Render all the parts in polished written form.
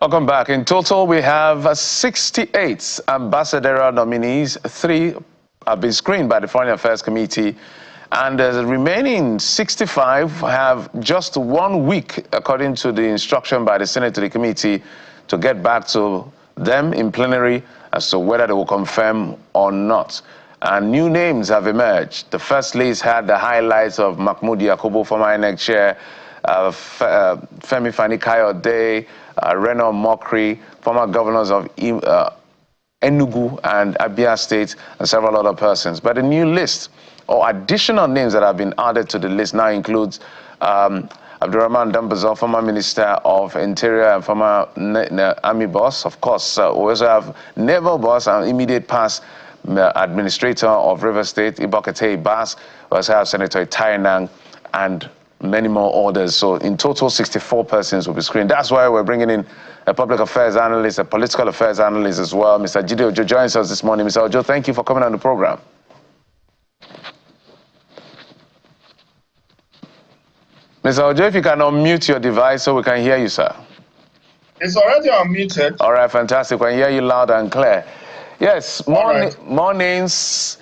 Welcome back. In total, we have 68 ambassadorial nominees. 3 have been screened by the Foreign Affairs Committee, and the remaining 65 have just 1 week, according to the instruction by the Senate to the committee, to get back to them in plenary as to whether they will confirm or not. And new names have emerged. The first list had the highlights of Mahmoud Yakubu, former INEC chair, Femi Fani-Kayode, Reno Mokri, former governors of Enugu and Abia State, and several other persons. But the new list, or additional names that have been added to the list, now includes Abdurrahman Dambazo, former Minister of Interior and former Army boss. Of course, we also have Naval boss and immediate past Administrator of River State, Ibokete Bas. We also have Senator Itainang and many more others. So in total, 64 persons will be screened. That's why we're bringing in a public affairs analyst, a political affairs analyst as well. Mr. Jide Ojo joins us this morning. Mr. Ojo, thank you for coming on the program. Mr. Ojo, if you can unmute your device so we can hear you, sir. It's already unmuted. All right, fantastic. We can hear you loud and clear. Yes, more names,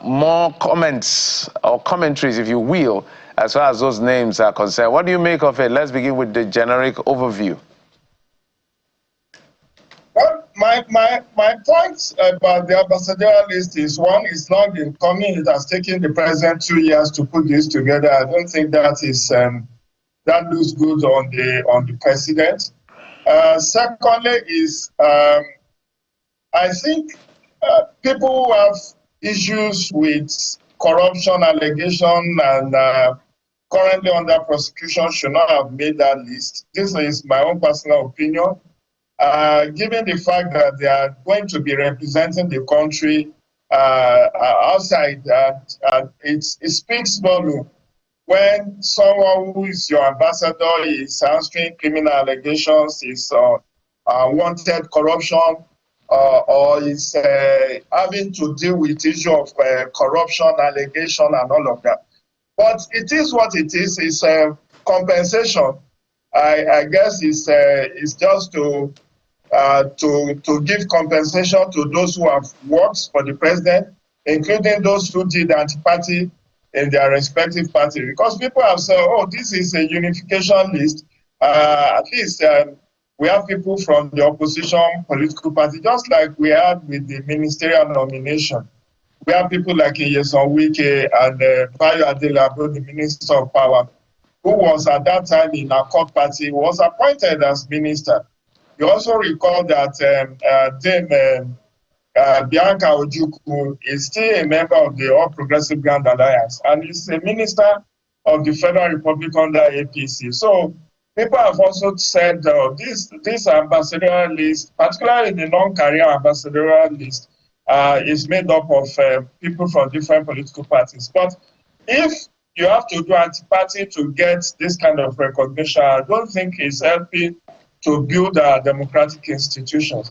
more comments or commentaries, if you will, as far as those names are concerned. What do you make of it? Let's begin with the generic overview. Well, my point about the ambassadorial list is, one, it's not been coming. It has taken the president 2 years to put this together. I don't think that is that looks good on the president. Secondly, is I think people who have issues with corruption allegation and currently under prosecution should not have made that list. This is my own personal opinion. Given the fact that they are going to be representing the country outside, it speaks volume when someone who is your ambassador is answering criminal allegations, is wanted corruption, or is having to deal with issue of corruption allegation and all of that. But it is what it is. It's compensation. I guess it's just to give compensation to those who have worked for the president, including those who did anti-party in their respective party. Because people have said, oh, this is a unification list. At least we have people from the opposition political party, just like we had with the ministerial nomination. We have people like Nyesom Wike and Bayo Adelabo, the Minister of Power, who was at that time in our court party, was appointed as minister. You also recall that Dame Bianca Ojukwu is still a member of the All Progressive Grand Alliance and is a minister of the Federal Republic under APC. So people have also said this ambassadorial list, particularly the non-career ambassadorial list, is made up of people from different political parties. But if you have to do anti-party to get this kind of recognition, I don't think it's helping to build our democratic institutions.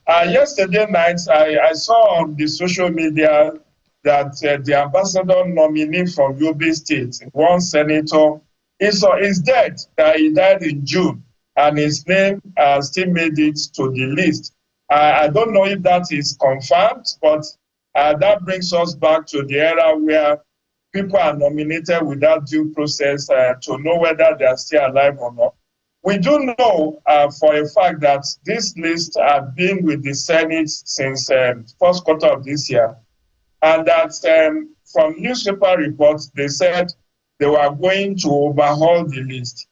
Yesterday night, I saw on the social media that the ambassador nominee from Yobe State, one senator, is dead. He died in June, and his name still made it to the list. I don't know if that is confirmed, but that brings us back to the era where people are nominated without due process to know whether they are still alive or not. We do know for a fact that this list has been with the Senate since first quarter of this year, and that from newspaper reports, they said they were going to overhaul the list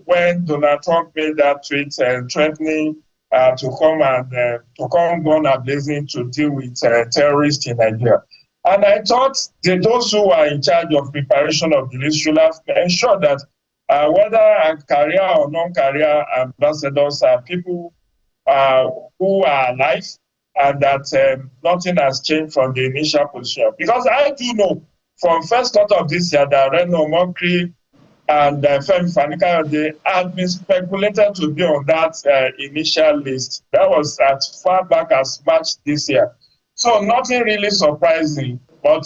when Donald Trump made that tweet threatening to come gun a-blazing to deal with terrorists in Nigeria. And I thought that those who are in charge of preparation of the list should have ensured that whether career or non-career ambassadors are people who are alive, and that nothing has changed from the initial position. Because I do know from first quarter of this year that Reno Mokri and Femi Fani-Kayode had been speculated to be on that initial list. That was as far back as March this year. So nothing really surprising, but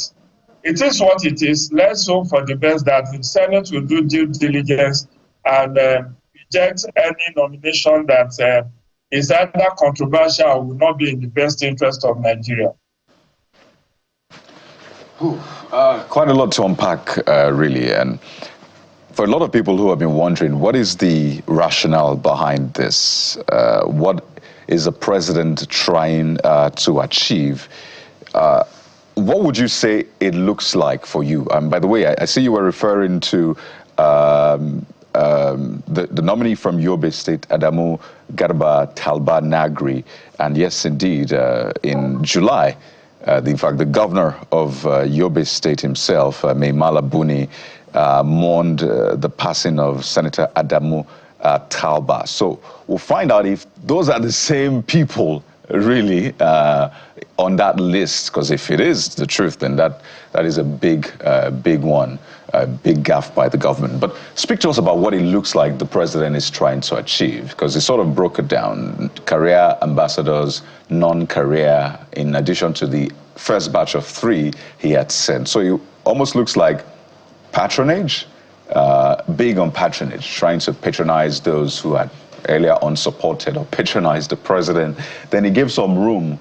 it is what it is. Let's hope for the best that the Senate will do due diligence and reject any nomination that is either controversial or will not be in the best interest of Nigeria. Quite a lot to unpack, really. And for a lot of people who have been wondering, what is the rationale behind this? What is the president trying to achieve? What would you say it looks like for you? By the way, I see you were referring to the nominee from Yobe State, Adamu Garba Talba Nagri. And yes, indeed, in July, in fact, the governor of Yobe State himself, Maimala Buni, mourned the passing of Senator Adamu Talba. So we'll find out if those are the same people really on that list, because if it is the truth, then that is a big one, a big gaffe by the government. But speak to us about what it looks like the president is trying to achieve, because he sort of broke it down: career ambassadors, non-career, in addition to the first batch of 3 he had sent. So it almost looks like patronage, big on patronage, trying to patronize those who had earlier unsupported or patronized the president. Then he gives some room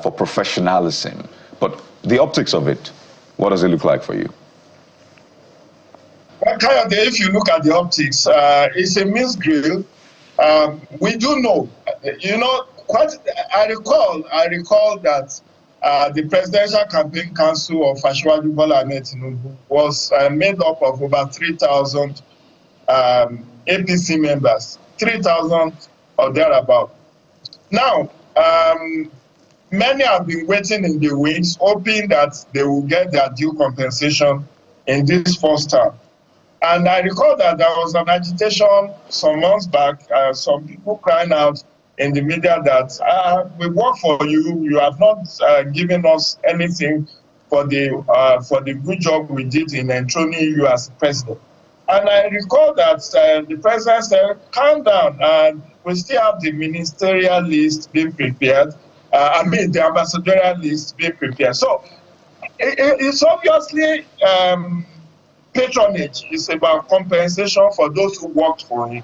for professionalism. But the optics of it, what does it look like for you? Well, Kayode, if you look at the optics, it's a misgrill. We do know, I recall that the Presidential Campaign Council of Asiwaju Bola Ahmed Tinubu was made up of over 3,000 APC members, 3,000 or thereabout. Now, many have been waiting in the wings, hoping that they will get their due compensation in this first term. And I recall that there was an agitation some months back, some people crying out in the media that we work for you, you have not given us anything for the good job we did in enthroning you as president. And I recall that the president said, calm down, and we still have the ministerial list being prepared, the ambassadorial list being prepared. So it's obviously patronage. It's about compensation for those who worked for him.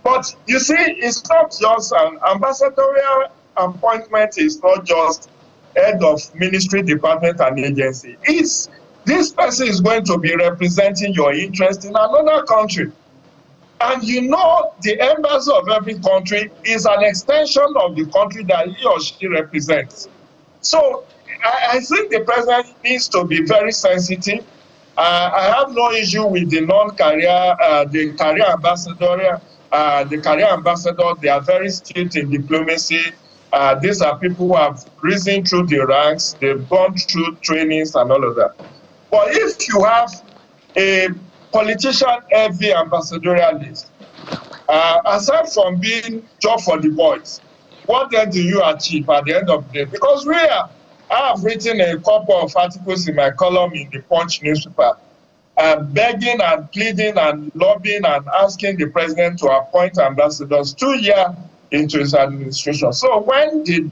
But you see, it's not just an ambassadorial appointment, is not just head of ministry, department, and agency. This person is going to be representing your interest in another country. And the embassy of every country is an extension of the country that he or she represents. So I think the president needs to be very sensitive. I have no issue with the non-career, the career ambassador. The career ambassador, they are very strict in diplomacy. These are people who have risen through the ranks, they've gone through trainings and all of that. But if you have a politician-heavy ambassadorial list, aside from being job for the boys, what then do you achieve at the end of the day? Because I have written a couple of articles in my column in the Punch newspaper, begging and pleading and lobbying and asking the president to appoint ambassadors 2 years into his administration. So when the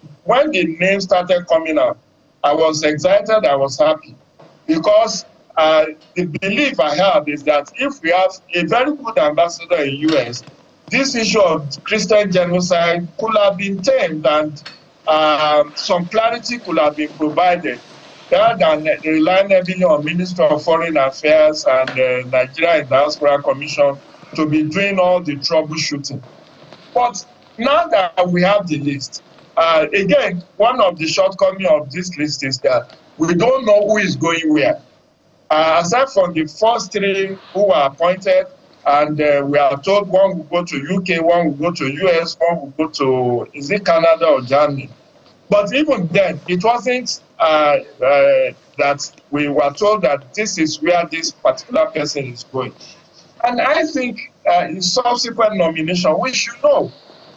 name started coming out, I was excited, I was happy, because the belief I have is that if we have a very good ambassador in the US, this issue of Christian genocide could have been tamed and some clarity could have been provided, rather than relying heavily on Minister of Foreign Affairs and the Nigeria Diaspora Commission to be doing all the troubleshooting. But now that we have the list, again, one of the shortcomings of this list is that we don't know who is going where. Aside from the first 3 who were appointed, and we are told one will go to UK, one will go to US, one will go to, is it Canada or Germany? But even then, it wasn't that we were told that this is where this particular person is going. And I think in subsequent nomination, we should know,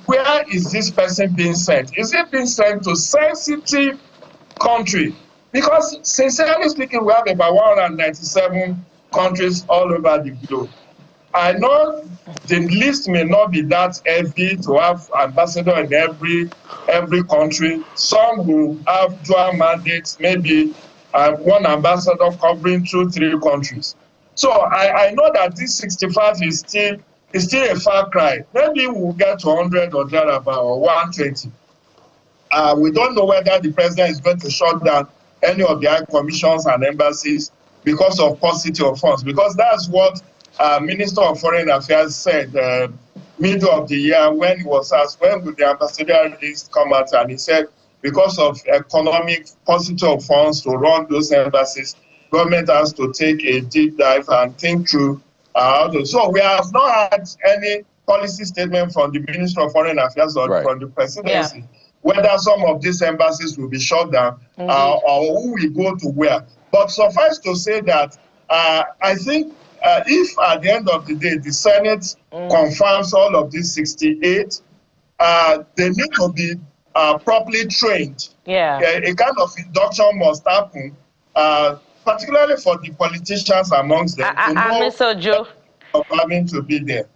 where is this person being sent? Is it being sent to sensitive country? Because sincerely speaking, we have about 197 countries all over the globe. I know the list may not be that heavy to have ambassador in every country. Some will have dual mandates, maybe one ambassador covering 2-3 countries. So I know that this 65 is still it's still a far cry. Maybe we'll get to 100 or thereabout, or 120. We don't know whether the president is going to shut down any of the high commissions and embassies because of paucity of funds, because that's what Minister of Foreign Affairs said middle of the year when he was asked when would the ambassadorial list come out, and he said because of economic paucity of funds to run those embassies, government has to take a deep dive and think through how to. So we have not had any policy statement from the Minister of Foreign Affairs or from the presidency. Yeah. Whether some of these embassies will be shut down or who will go to where. But suffice to say that I think if at the end of the day the Senate confirms all of these 68, they need to be properly trained. Yeah. A kind of induction must happen, particularly for the politicians amongst them to know of having to be there.